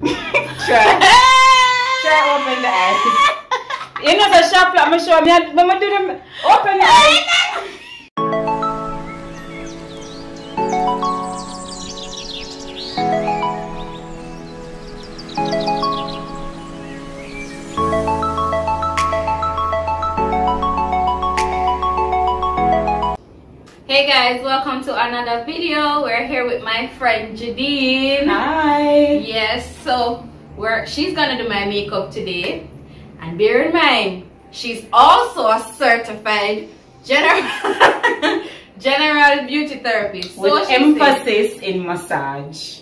Try. Try open the eyes. You know the shop I'm show me. Mama do them. Open the eyes. Hey guys, welcome to another video. We're here with my friend Jadine. Hi. Yes, so she's gonna do my makeup today, and bear in mind she's also a certified general beauty therapist With emphasis in massage.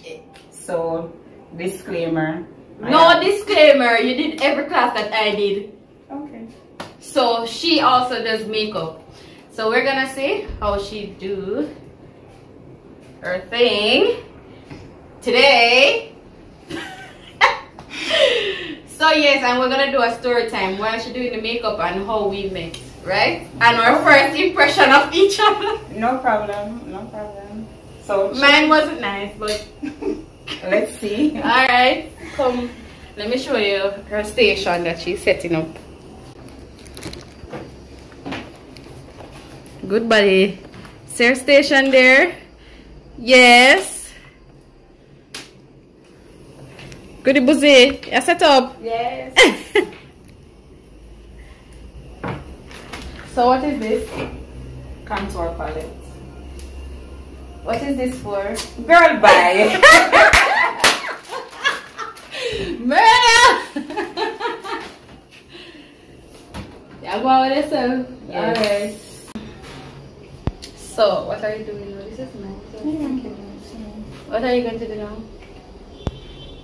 So disclaimer. No disclaimer, you did every class that I did. Okay. So she also does makeup. So we're gonna see how she do her thing today. So yes, and we're gonna do a story time while she's doing the makeup and how we met, right? And our first impression of each other. No problem. No problem. So Mine wasn't nice, but let's see. alright. Come, let me show you her station that she's setting up. Good buddy. Stair station there. Yes. Goody buzzy. You set up. Yes. So what is this? Contour palette. What is this for? Girl, bye. Murder! Yeah, go out with yourself. Yes. Alright. So, what are you doing? This is nice. What are you going to do now?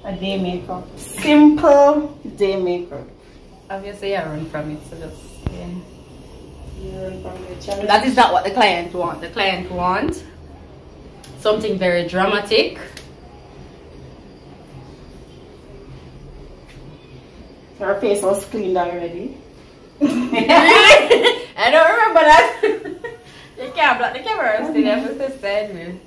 A day makeup. Simple day makeup. Obviously, I run from it, so just, yeah. You run from the challenge. That is not what the client wants. The client wants something very dramatic. So her face was cleaned already. I don't remember that. You can't block the camera. Still have to side me.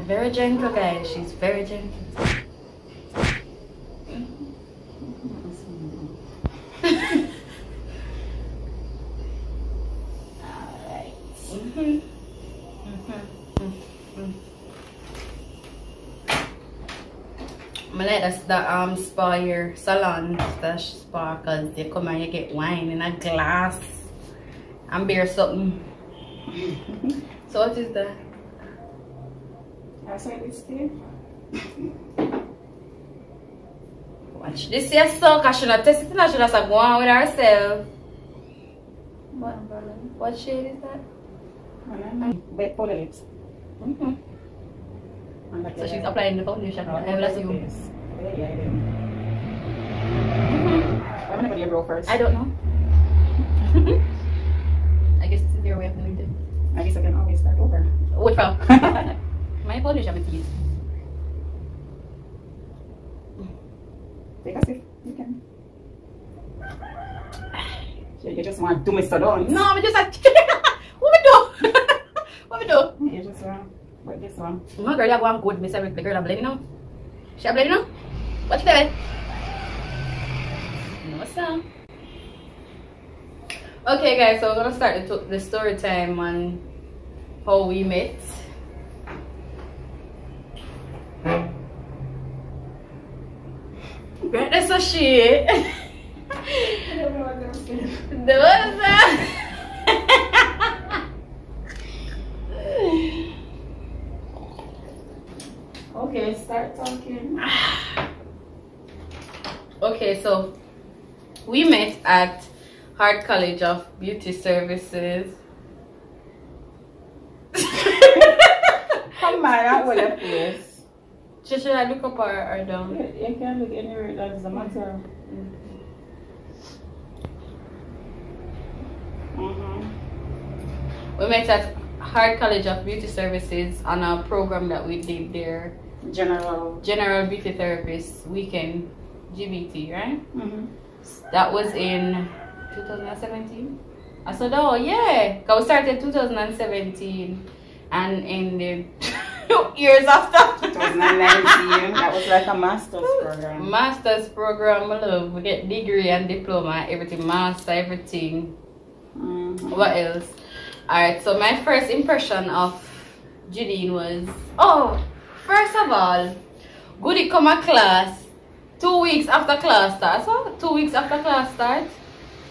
Very gentle, guys. She's very gentle. Alright. I like the spa here, salon, the spa, because you come and you get wine in a glass and beer something. So what is that? That's what it's there. Watch this here, so I should not test it, I should have go on with herself. What shade is that? Wet for the lips. So she's applying the foundation. I will assume. I'm gonna go to your brow first. I don't know. I guess this is your way of doing it. I guess I can always start over. What from? My foundation is easy. Take a sip. You can. So you just want to do me so don't. No, I'm just like, what we do? What we do? You just want with this one. My girl, you want good, Miss Eric. The girl, I'm blending now. She blending now? What you doing? No, sir. Okay, guys, so we're gonna start the story time on how we met. Great, that's a shit. There was that. Okay, start talking. Okay, so we met at Hart College of Beauty Services. Come on, I'm with a place. Should I look up or down? You can look anywhere, that doesn't matter. We met at Hart College of Beauty Services on a program that we did there. General Beauty Therapist Weekend, GBT, right? That was in 2017. I said, oh yeah, because we started 2017 and ended years after. 2019. That was like a master's program. Master's program, my love. We get degree and diploma, everything, master, everything. What else? Alright, so my first impression of Judine was, first of all, Goody come to class 2 weeks after class starts. So 2 weeks after class starts,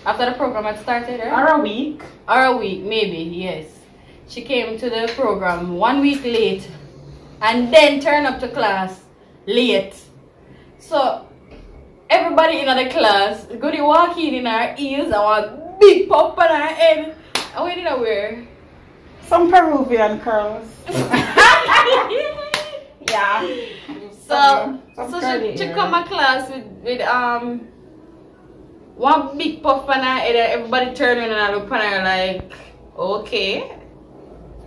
after the program had started, right? Or a week. Or a week, maybe, yes. She came to the program 1 week late and then turned up to class late. So everybody in the class, Goody walk in her ears and one big pop on her head. And what did I wear? Some Peruvian curls. Yeah. So she come to class with one big puff on her head and everybody turned around and look at her like, okay.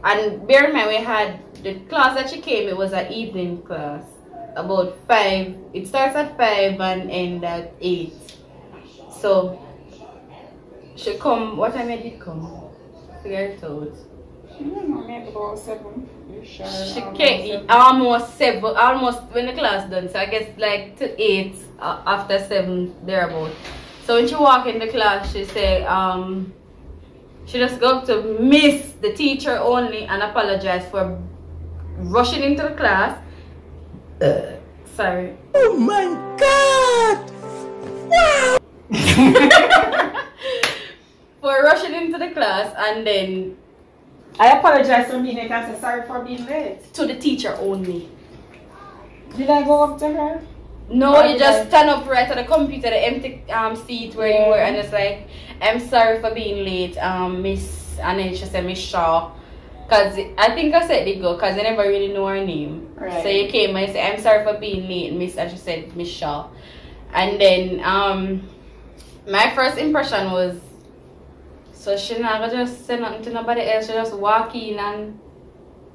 And bear in mind, we had the class that she came, it was an evening class. About 5. It starts at 5 and end at 8. So she come, what time did it come? Figure it out. I don't know, maybe about 7. You sure? She came almost 7, almost when the class done. So I guess like to 8 after 7 thereabout. So when she walk in the class, she say, she just go up to miss the teacher only and apologize for rushing into the class. Sorry. Oh my God! Wow! For rushing into the class and then I apologize for being late and say sorry for being late. to the teacher only. Did I go up to her? No, you just stand up right at the computer, the empty seat where you were, and it's like, I'm sorry for being late, Miss, and then she said Miss Shaw. Because I think I said it go, because I never really know her name. Right. So you came and you said, I'm sorry for being late, Miss, and she said Miss Shaw. And then my first impression was, so she not gonna just say nothing to nobody else, she just walk in and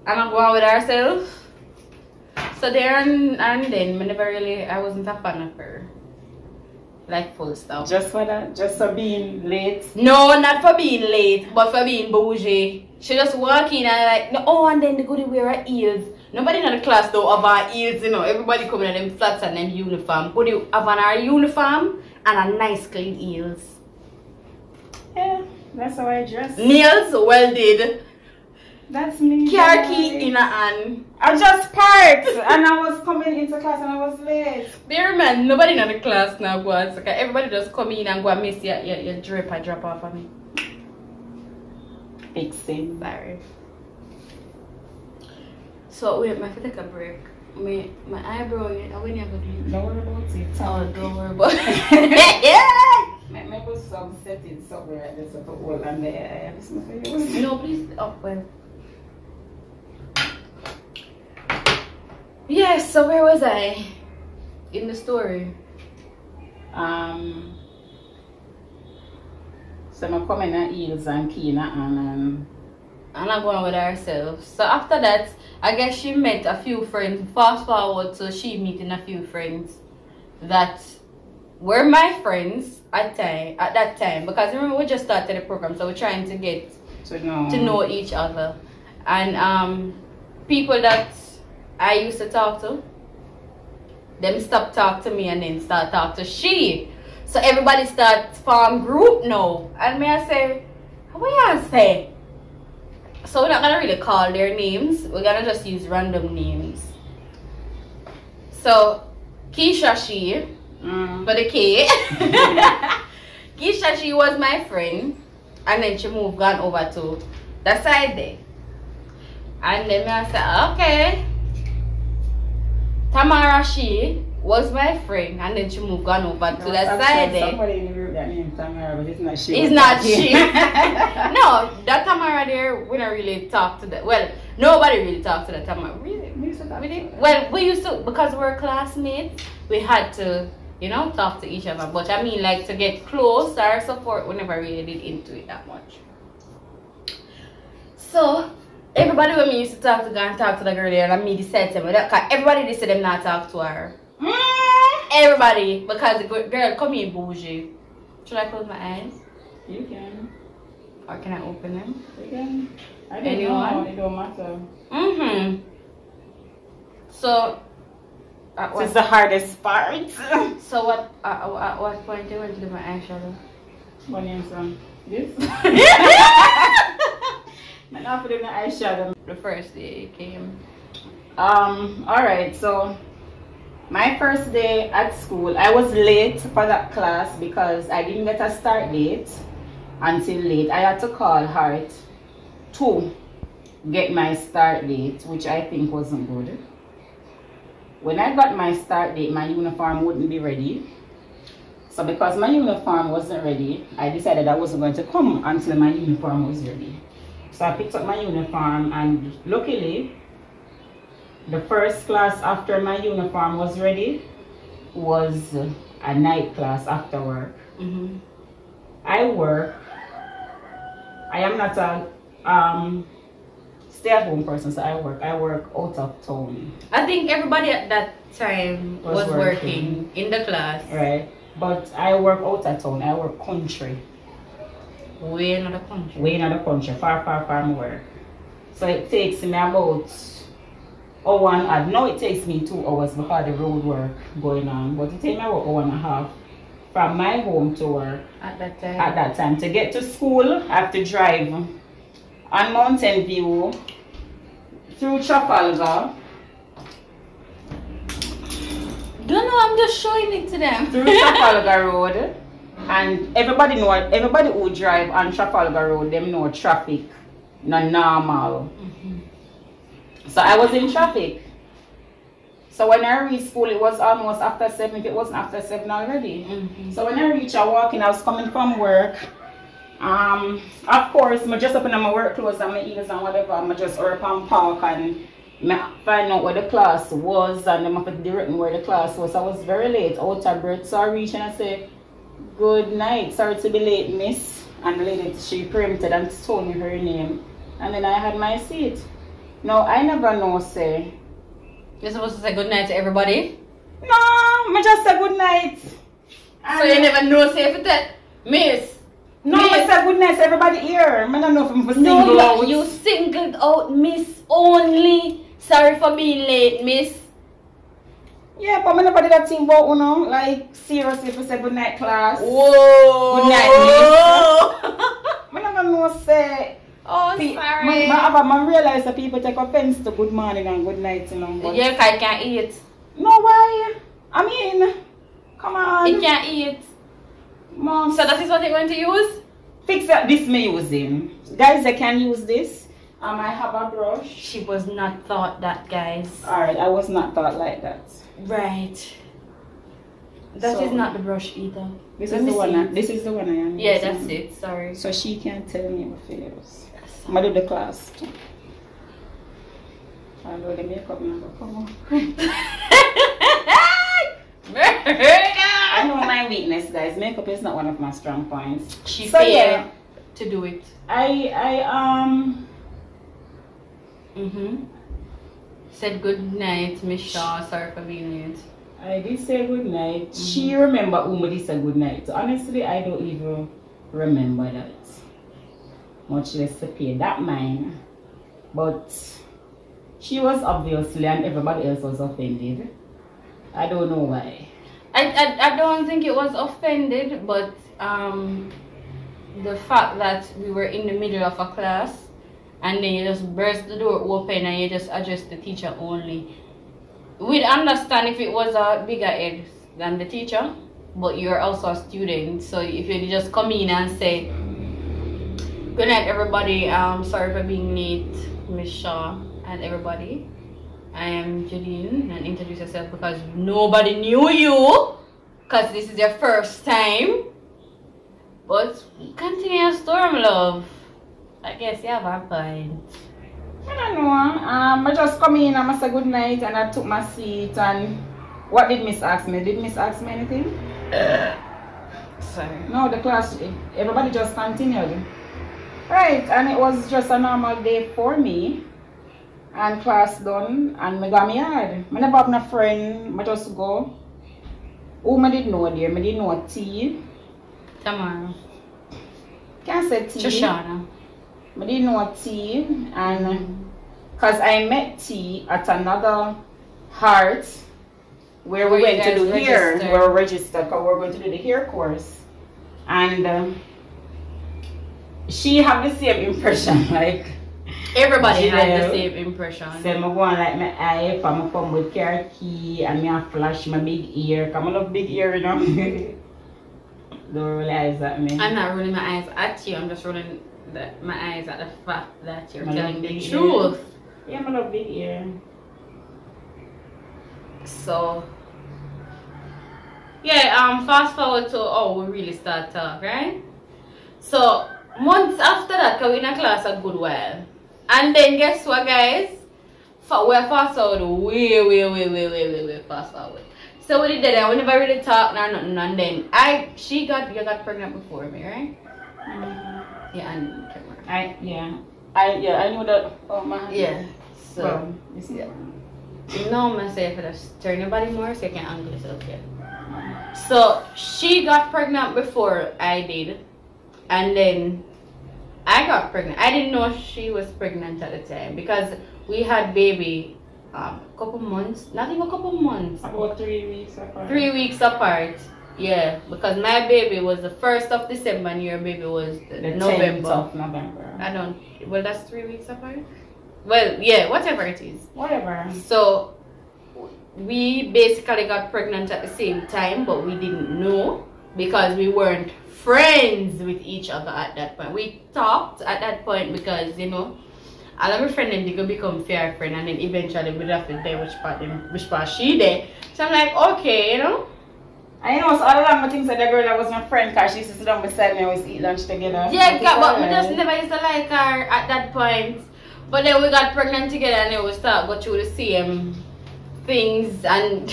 go on with herself. So there and then, I wasn't a fan of her. Like full stop. Just for that? Just for being late? No, not for being late, but for being bougie. She just walk in and like, no, and then they go to wear her heels. Nobody in the class though have her heels, you know. Everybody coming in them flats and them uniform. But they have on her uniform and a nice clean heels. Yeah, that's how I dress. Nails well did. That's me. Car key in her hand. I just parked and I was coming into class and I was late. Bear man, nobody in the class now go out. Okay, everybody just come in and go and miss your drip and drop off of me. Big sin. Sorry. So wait, I have to take a break. My eyebrow, when you have to do? Don't worry about it. Oh, don't worry about it. Maybe some settings somewhere there's a hole and there. I listen for you. No, please. Oh, well. Yes, so where was I in the story? So I'm coming at heels and Kina and I'm going with herself. So after that, I guess she met a few friends. Fast forward, so she meeting a few friends that were my friends at that time. Because remember we just started the program, so we're trying to get to know each other. And people that I used to talk to, them stop talk to me and then start talk to she. So everybody start form group now. And me I say, what you say? So we're not gonna really call their names. We're gonna just use random names. So Keisha she for the K. Keisha she was my friend, and then she gone over to the side there. And then I said, okay. Tamara she was my friend, and then she gone over to the side there. Somebody in the group that named Tamara, but it's not she. It's not she. No, that Tamara there, we don't really talk to that. Well, nobody really talked to that Tamara. Really? We used to talk. Well, we used to, because we're classmates, we had to, you know, talk to each other. But I mean, like, to get close or support, we never really did into it that much. So everybody when me used to talk to go and talk to the girl there, and me decided to me that, cause everybody they said them not talk to her. Everybody, because the girl come in bougie. Should I close my eyes? You can. Or can I open them? You can. I don't Anyone? know. It don't matter. So this is the hardest part. So what? At what point you went to do my eyeshadow? What name from this? I'm not putting the eyeshadow. The first day it came. Alright, so my first day at school, I was late for that class because I didn't get a start date until late. I had to call Hart to get my start date, which I think wasn't good. When I got my start date, my uniform wouldn't be ready. So because my uniform wasn't ready, I decided I wasn't going to come until my uniform was ready. So I picked up my uniform, and luckily, the first class after my uniform was ready was a night class after work. I am not a stay-at-home person, so I work out of town. I think everybody at that time was working in the class. Right. But I work out of town. I work country. Way in the country. Way in the country. Far from work. So it takes me about now it takes me 2 hours because the road work going on. But it takes me about 1.5 from my home to work. At that time. To get to school, I have to drive on Mountain View through Trafalgar. Don't know, I'm just showing it to them. Through Trafalgar Road. And everybody who drive on Trafalgar Road, them know traffic not normal. So I was in traffic. So when I reached school, it was almost after 7, if it wasn't after 7 already. So when I reached, I was coming from work. Of course, I just up in my work clothes and my heels and whatever. I just up and park and find out where the class was, and I have to direct me where the class was. I was very late, out of breath. So I reached and I said, "Good night, sorry to be late, miss." And the lady, she preempted and told me her name. And then I had my seat. No, I never know, say. You're supposed to say good night to everybody? No, I just say good night. So you never know, say if it's miss. No, I say good night to everybody here. I don't know if I'm single out. No, you singled out miss only. Sorry for being late, miss. Yeah, but I never did that thing about, like, seriously, if I say good night, class. Whoa. Good night, miss. I never know, say. Oh, sorry. I realize that people take offense to good morning and good night, But yeah, I can't eat. No, why? I mean, come on. It can't eat. Mom. So that is what they're going to use? Fix that. This me using. Guys, they can use this. I have a brush. She was not taught that, guys. Alright, I was not taught like that. Right. That is not the brush either. This is the one I am using. Yeah, that's it. Sorry. So she can't tell me what it is. I'm going to do the class. I'll do the makeup now. Come on. I know my weakness, guys. Makeup is not one of my strong points. She failed to do it. Said good night, Miss Shaw. Sorry for being late. I did say good night. She remember who did say good night. So honestly, I don't even remember that. Much less to pay that mind. But she was obviously, and everybody else was offended. I don't know why. I don't think it was offended, but the fact that we were in the middle of a class and then you just burst the door open and you just address the teacher only. We'd understand if it was a bigger head than the teacher, but you're also a student, so if you just come in and say, "Good night, everybody. Sorry for being late, Miss Shaw and everybody. I am Jadine," and introduce yourself because nobody knew you, because this is your first time. But continue your storm, love. I guess you have a point. I don't know. I just come in and I said good night and I took my seat. And what did Miss ask me? Did Miss ask me anything? Sorry. No, the class, everybody just continued. Right, and it was just a normal day for me. And class done, and I got me hard. I never have no friend, I just go. Who I didn't know there? I didn't know T. Tamara. Can't say T. Shoshana. I didn't know T, and because I met T at another Heart, where we went to do hair. registered. We're registered because we're going to do the hair course. And she had the same impression, like everybody had the same impression. So I'm going like my eye, I'm come with car key, and I flash my big ear. Come on, love big ear, you know. Don't roll eyes at me. I'm not rolling my eyes at you. I'm just rolling my eyes at the fact that you're telling the truth. Yeah, I'm a love big ear. So yeah, fast forward to we really start talk, right? So months after that, cause we in a class a good while. And then guess what, guys? We're fast forward way fast forward. So we did that, we never really talked nor nothing, and then you got pregnant before me, right? Yeah, and I knew that. Oh man. yeah. So Well, you see that. no, I'm gonna say if I just turn your body more so you can angle yourself here. So she got pregnant before I did, and then I got pregnant. I didn't know she was pregnant at the time because we had baby couple months, not even a couple months. About 3 weeks apart. 3 weeks apart. Yeah, because my baby was the 1st of December and your baby was the 10th November. Of November. I don't. Well, that's 3 weeks apart. Well, yeah, whatever it is. Whatever. So we basically got pregnant at the same time, but we didn't know because we weren't friends with each other at that point. We talked at that point because, you know, all of my friends they could become fair friend, and then eventually we'd have to say which part she did. So I'm like, okay, you know. I know, so all along I think that the girl that was my friend because she used to sit down beside me and we used to eat lunch together. Yeah, but we just never used to like her at that point. But then we got pregnant together and then we started go through the same things, and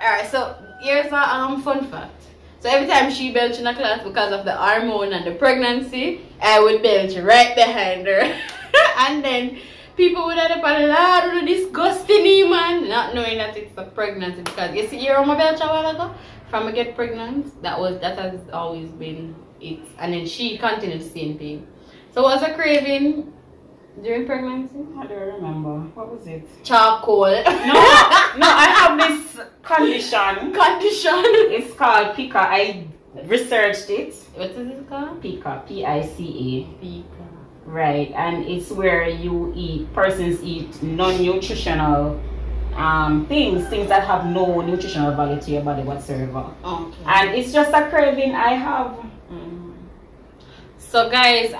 alright, so here's a fun fact. So every time she belched in a class because of the hormone and the pregnancy, I would belch right behind her. And then people would have a lot of disgusting man, not knowing that it's a pregnancy, because you see you're on my belch a while ago, from I get pregnant, that has always been it. And then she continued the same thing. So what's a craving during pregnancy? I don't remember. What was it? Charcoal. No, I have this condition. It's called pica. I researched it. What is it called? Pica. P-I-C-A. Pica. Right, and it's where persons eat non-nutritional things that have no nutritional value to your body whatsoever. Okay. And it's just a craving I have. So guys,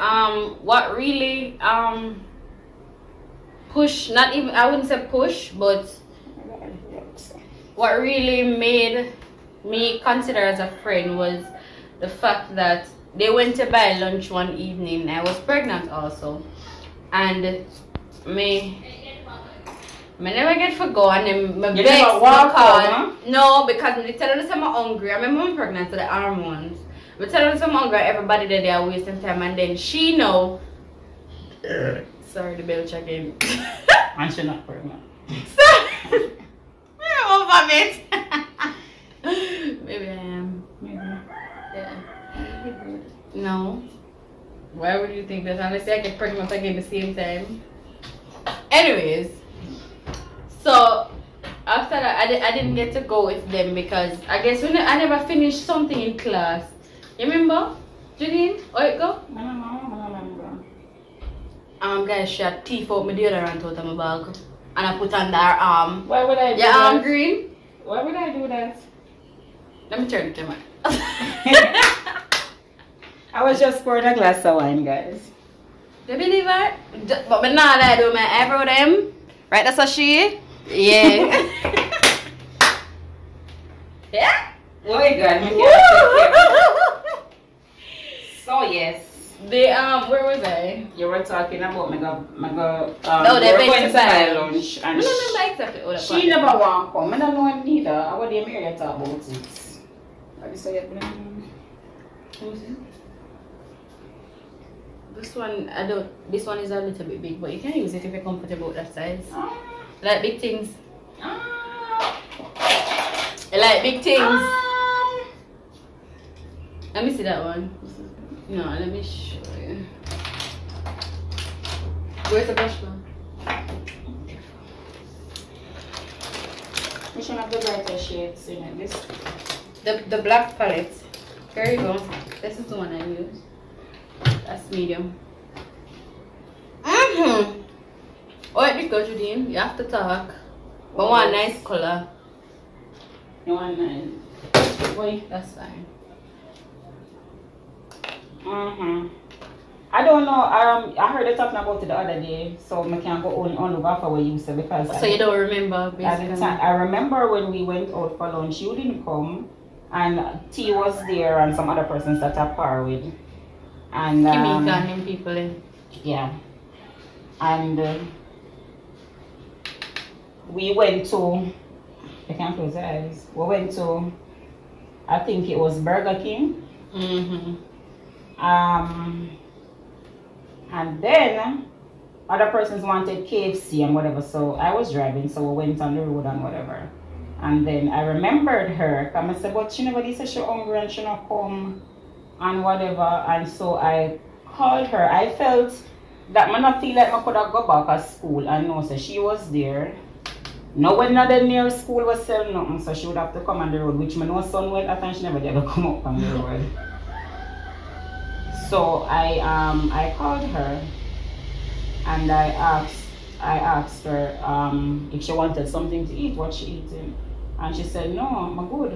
what really I wouldn't say push, but what really made me consider as a friend was the fact that they went to buy lunch one evening. I was pregnant also, and me never get for go, and then my vex because no, because they tell us I'm hungry. I remember I'm pregnant to the hormones. But tell them some hungry, everybody that they are wasting time, and then she know. Sorry, the belch again. And she's not pregnant. Over it. Maybe I am. Maybe. Yeah. No. Why would you think that? Honestly, I get pregnant again at the same time. Anyways, so after that, I didn't get to go with them because I guess I never finished something in class. You remember, Janine? How it go? I don't remember. Guys, she had teeth out my deodorant out of my bag, and I put under her arm. Why would I do your that? arm green? Why would I do that? Let me turn the camera. I was just pouring a glass of wine, guys. Do you believe her? But now I do my eyebrow them. Right, that's what she. Yeah. Yeah. Oh my God, so yes. Where was I? You were talking about my no, they they were going went to buy lunch and I don't remember exactly what she never want to come. I don't know neither. I would hear me talk about it. What you say? This one is a little bit big, but you can use it if you're comfortable with that size. Like big things. I like big things. Let me see that one. No, let me show you. Where's the brush one? Which one of the brighter shades in it? This? The black palette. Here you go. This is the one I use. That's medium. Alright, because Judine, you have to talk. But one nice color. You want nice? Boy, that's fine. I don't know. I heard you talking about it the other day, so I can't go on over for what you said because. So you don't remember? Basically. I remember when we went out for lunch. You didn't come, and T was there, and some other persons that I par with, and Kimika and them people in. Yeah, and we went to. I can't close the eyes. We went to. I think it was Burger King. And then other persons wanted KFC and whatever, so I was driving, so we went on the road and whatever. And then I remembered her, come and said, but she never did say she hungry and she not come and whatever. And so I called her. I felt that I not feel like I could have go back at school and know, so she was there. No one not near school was selling nothing, so she would have to come on the road, which my no son went at and she never did ever come up on the road. So I called her and I asked her if she wanted something to eat, what she eating, and she said no, I'm good,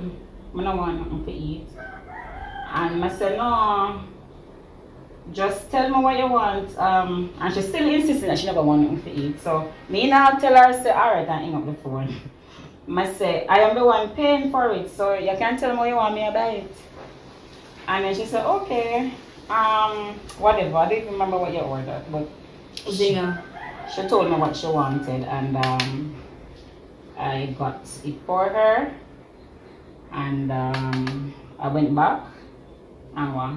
I don't want nothing to eat. And I said no, just tell me what you want. And she still insisting that she never want nothing to eat. So me now tell her, say alright, and hang up the phone. I say I am the one paying for it, so you can tell me what you want me to buy it. And then she said okay. Whatever, I don't remember what you ordered, but she told me what she wanted, and I got it for her, and I went back and what?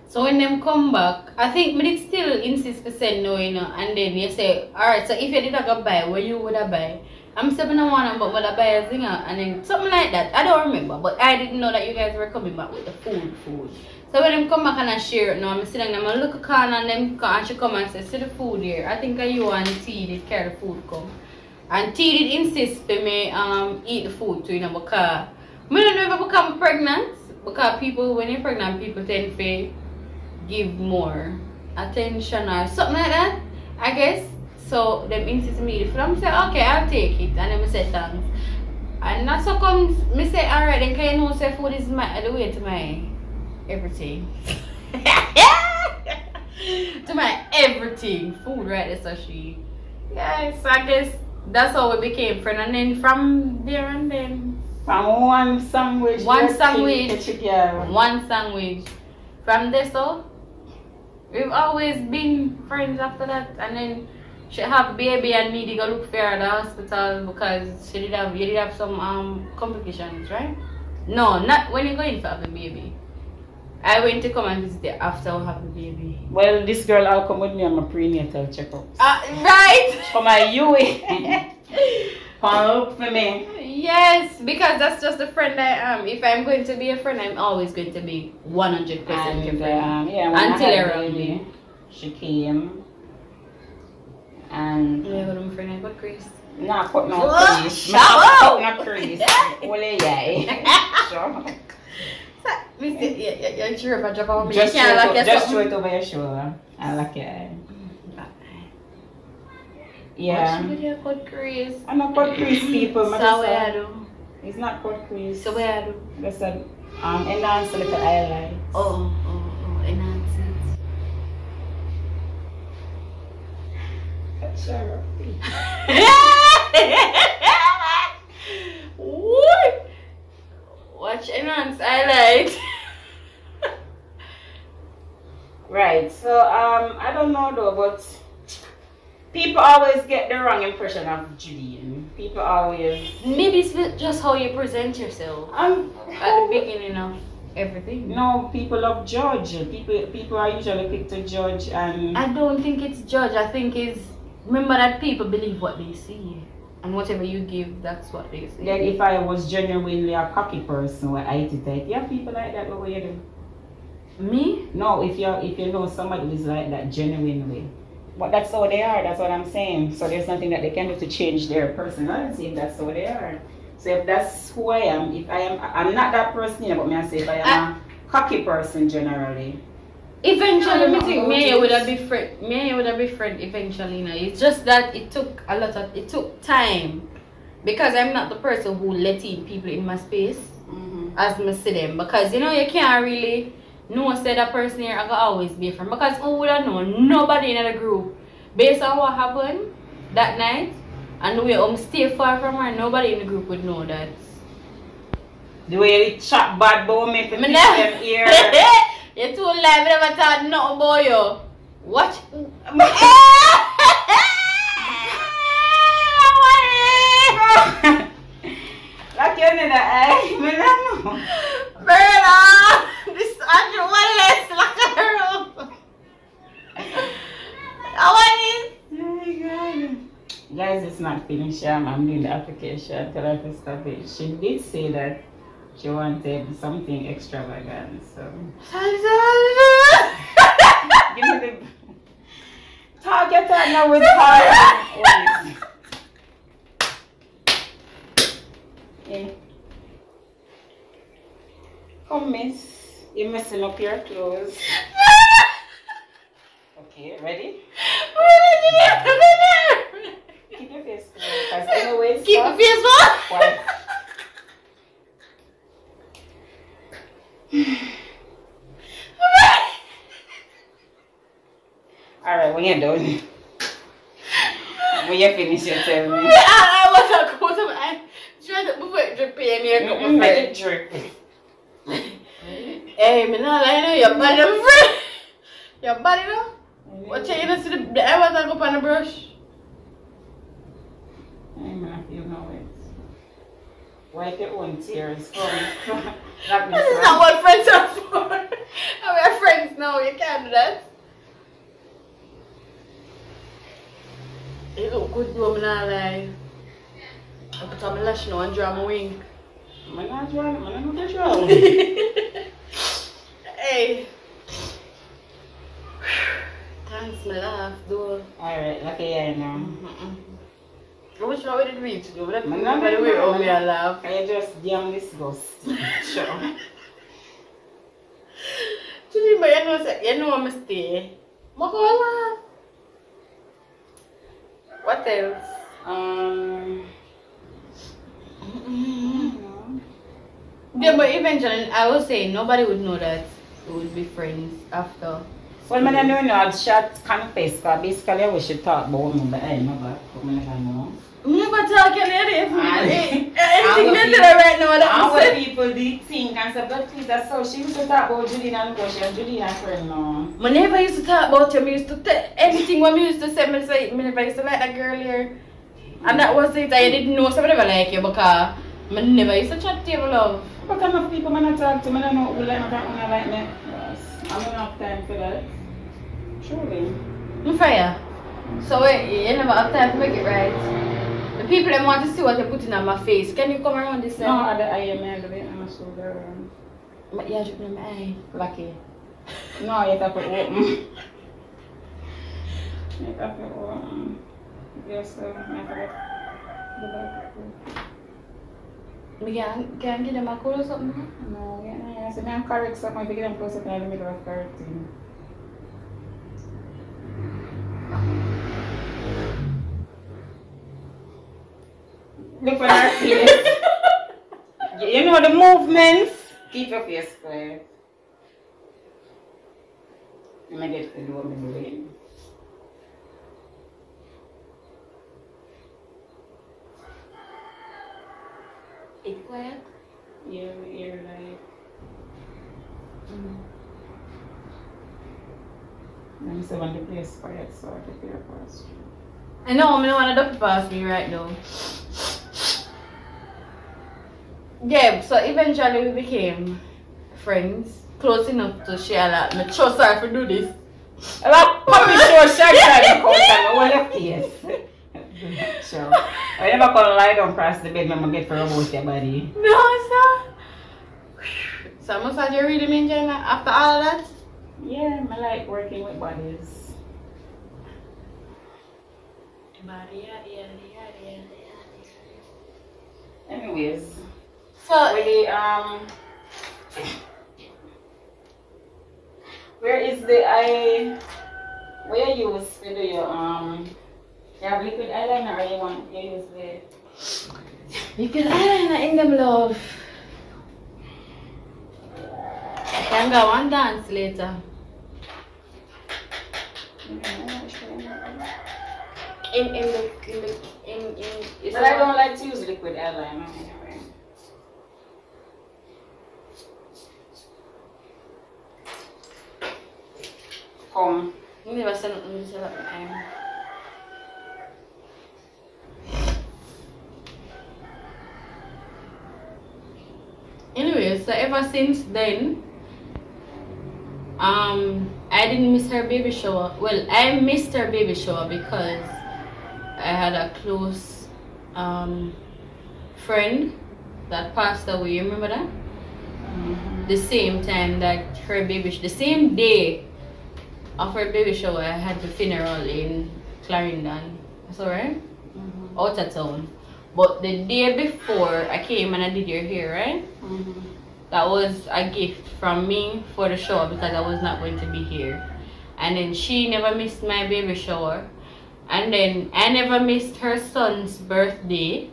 So when them come back, I think but it still insist to say no, you know, and then you say, alright, so if you did not go buy, what you would have buy? I'm saying I want to but I buy a zinger, and then something like that. I don't remember, but I didn't know that you guys were coming back with the food. So when them come back and I share it now, I'm sitting there, I look at Khan and them and she come and say, see the food here. I think you and T did carry the food come. And T did insist for me eat the food too, you know, because I don't know if I become pregnant, because people, when you're pregnant, people tend to give more attention or something like that, I guess. So them insist me the food. I'm saying, okay, I'll take it. And then I say thanks. And that's how comes, I say, alright, then can you know say food is the way to my everything. To my everything. Food, right? That's how she. Yeah, so I guess that's how we became friends. And then from there and then. From one sandwich. One sandwich. From there, so we've always been friends after that. And then she have baby and me to go look for her at the hospital because you did have some complications, right? No, not when you go in for having baby. I went to come and visit her after I have the baby. Well, this girl I'll come with me on my prenatal checkup. Right? For my UE. Come look for me. Yes, because that's just the friend I am. If I'm going to be a friend, I'm always going to be 100% your friend. Yeah, until I had baby, she came. And yeah, but I'm friend I got Chris. Nah, put no Chris. Not Chris. Ole yay. You're sure if I drop on me? Just throw it over your shoulder. I like it. Yeah. What you called Chris? I'm not called Chris, people. So where I do? It's not called Chris. So where I do? That's a enhance a little highlight. Oh, enhance it. That's sure. Watch enhance highlight. Right, so I don't know though, but people always get the wrong impression of Judine. People always. Maybe it's just how you present yourself at the beginning of everything. No, people love judge. People are usually quick to judge, and I don't think it's judge. I think it's remember that people believe what they see, and whatever you give, that's what they see. Like if I was genuinely a cocky person, where I did yeah, people like that. What would you do? Me? No, if you know somebody who's like that genuinely, But that's how they are, that's what I'm saying. So there's nothing that they can do to change their personality if that's how they are. So if that's who I am, I'm not that person, but me I say if I am a cocky person generally. Eventually, I think me would have been friend. Me would have been friend eventually. You know, it's just that it took time, because I'm not the person who let in people in my space as me see them. Because you know you can't really know say that person here I can always be a friend, because who would have known? Nobody in the group, based on what happened that night and the way I'm stay far from her, nobody in the group would know that. The way you chat bad about me for them here. You're too live, I never thought nothing about you. What? Like you know that, I don't know. Berna! This Andrew one less like her up. I want it. Oh my God. Guys, it's not finished. I'm doing the application. Tell her to stop it. She did say that she wanted something extravagant, so give me the target now with her. Yeah. Come, miss. You're messing up your clothes. Okay, ready? Keep your face closed. Because anyways, keep your face closed. Alright, when you're done, when you finish, you tell me. I was a coat of I tried to move it drippy and you're make it drip. Hey, me not like you, your body, my friend. Your body, no? What you gonna see the I was go on the brush? I'm gonna feel no way. Wipe your own tears. This is not what friends are for. We're friends now, you can't do that. You look good, though, I'm not lying. I put on my lash now and draw my wing. I'm not drawing, I'm not drawing. Hey. Thanks, my laugh, though. Alright, okay, yeah, I know. Which one we did we to do? By the way, oh, me a laugh. I just damn this ghost. Sure. Today, but you know I'm stay. What go laugh? What else? Yeah, but eventually, I was saying nobody would know that we would be friends after. Well, I don't know, I'd shot confess, because basically we should talk about me, but I don't know, but I don't know. I'm never talking anything right now. How people did think and say, but please, that's how she used to talk about Julian and Coach and Julian and friend now. I never used to talk about you. I used to tell everything what I used to say. I never used to like that girl here. And that was it. I didn't know somebody never like you because I never used to chat to you, love. But enough people I talk to, I don't know who like me, who like me. Yes. I don't have time for that. Truly. I'm fair. So you never have time to make it right. The people that want to see what you're putting on my face. Can you come around this side? No, I am a bit on my shoulder. But you're dripping on my eye. Lucky. No, you have to open. You have to open. Yes, sir. Can I get them a call or something? No, yeah. So I'm correct something. If you get them close up in the middle of correcting. Look for our face. You know the movements. Keep your face quiet. I'm going to get to do what I'm doing. It's quiet? Yeah, the ear like. I'm still on the place quiet, so I can feel first. I know, I don't want to duck past me right now. Yeah, so eventually we became friends, close enough to share that. I'm so sorry for do this. I'm probably sure shy time to come all your face. Sure. I never gonna lie down across the bed when I get for about your body. No, it's not. So massage you really enjoying that after all of that? Yeah, I like working with bodies. Anyways, So really, where is the where you use to do your you have liquid eyeliner or you use the liquid eyeliner in them, love. I can go and dance later. But I don't like to use liquid eyeliner anyway. Come. You never said nothing to that time. Anyway, so ever since then, I didn't miss her baby shower. Well, I missed her baby shower because I had a close friend that passed away. You remember that? The same time that her baby, the same day of her baby shower, I had the funeral in Clarendon. That's alright? Out of town. But the day before I came and I did your hair, right? That was a gift from me for the shower because I was not going to be here. And then she never missed my baby shower. And then I never missed her son's birthday.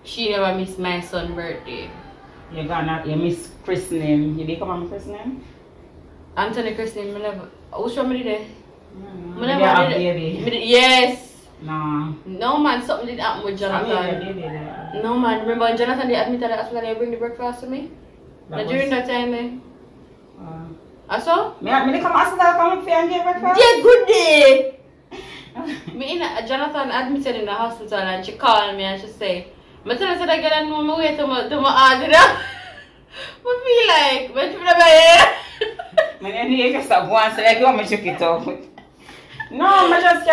She never missed my son's birthday. You miss christening. You did come on christening? Anthony christening, I never. Which one did I? Baby. Yes. No. No man, something did happen with Jonathan. No man, remember when Jonathan did admit at the hospital, you bring the breakfast to me? During that time then? I saw? Me come hospital, come up here and get breakfast? Yeah, good day! Jonathan admitted in the hospital and she called me and she said, I tell her I get on my way to my order. I feel like, when you never here? I need to stop once, so I go and check it out. No, I just